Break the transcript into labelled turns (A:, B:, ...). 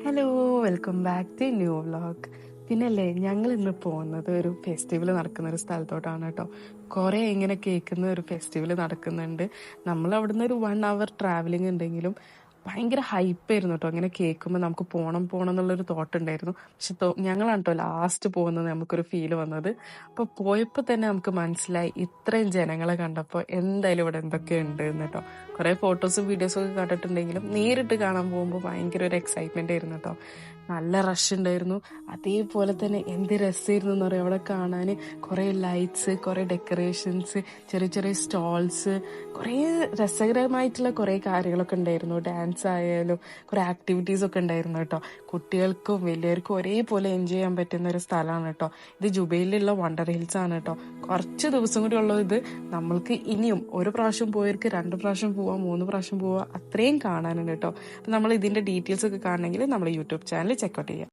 A: Hello, welcome back to new vlog. പിന്നല്ലേ ഞങ്ങൾ ഇന്ന് പോകുന്നത് ഒരു ഫെസ്റ്റിവൽ നടക്കുന്ന ഒരു സ്ഥലത്തോട്ടാണ് കേട്ടോ. കുറെ ഇങ്ങനെ കേൾക്കുന്ന ഒരു ഫെസ്റ്റിവൽ നടക്കുന്നുണ്ട്. നമ്മൾ അവിടുന്ന് ഒരു 1 hour ട്രാവലിംഗ് ഉണ്ടെങ്കിലും ഭയങ്കര ഹൈപ്പായിരുന്നു കേട്ടോ. അങ്ങനെ കേൾക്കുമ്പോൾ നമുക്ക് പോണം പോണം എന്നുള്ളൊരു തോട്ട് ഉണ്ടായിരുന്നു. പക്ഷെ ഞങ്ങളാണ് കേട്ടോ ലാസ്റ്റ് പോകുന്നത് നമുക്കൊരു ഫീൽ വന്നത്. അപ്പോൾ പോയപ്പോൾ തന്നെ നമുക്ക് മനസ്സിലായി ഇത്രയും ജനങ്ങളെ കണ്ടപ്പോൾ എന്തായാലും ഇവിടെ എന്തൊക്കെ ഉണ്ട് എന്ന് കേട്ടോ. കുറേ ഫോട്ടോസും വീഡിയോസും ഒക്കെ കണ്ടിട്ടുണ്ടെങ്കിലും നേരിട്ട് കാണാൻ പോകുമ്പോൾ ഭയങ്കര ഒരു എക്സൈറ്റ്മെന്റ് ആയിരുന്നു കേട്ടോ. നല്ല റഷ് ഉണ്ടായിരുന്നു. അതേപോലെ തന്നെ എന്ത് രസമായിരുന്നു എന്ന് പറയാം അവിടെ കാണാൻ. കുറേ ലൈറ്റ്സ്, കുറേ ഡെക്കറേഷൻസ്, ചെറിയ ചെറിയ സ്റ്റോൾസ്, കുറേ രസകരമായിട്ടുള്ള കുറേ കാര്യങ്ങളൊക്കെ ഉണ്ടായിരുന്നു. ഡാൻസ് ആയാലും കുറേ ആക്ടിവിറ്റീസ് ഒക്കെ ഉണ്ടായിരുന്നു കേട്ടോ. കുട്ടികൾക്കും വലിയവർക്കും ഒരേപോലെ എൻജോയ് ചെയ്യാൻ പറ്റുന്ന ഒരു സ്ഥലമാണ് കേട്ടോ. ഇത് ജുബൈലിലുള്ള വണ്ടർ ഹിൽസ് ആണ് കേട്ടോ. കുറച്ച് ദിവസം കൂടി ഉള്ളത്. ഇത് നമ്മൾക്ക് ഇനിയും ഒരു പ്രാവശ്യം പോയവർക്ക് 2 പ്രാവശ്യം പോവാം, 3 പ്രാവശ്യം പോവാം, അത്രയും കാണാനുണ്ട് കേട്ടോ. അപ്പം നമ്മൾ ഇതിന്റെ ഡീറ്റെയിൽസ് ഒക്കെ കാണണമെങ്കിൽ നമ്മൾ യൂട്യൂബ് ചാനൽ ചെക്കൗട്ട് ചെയ്യാം.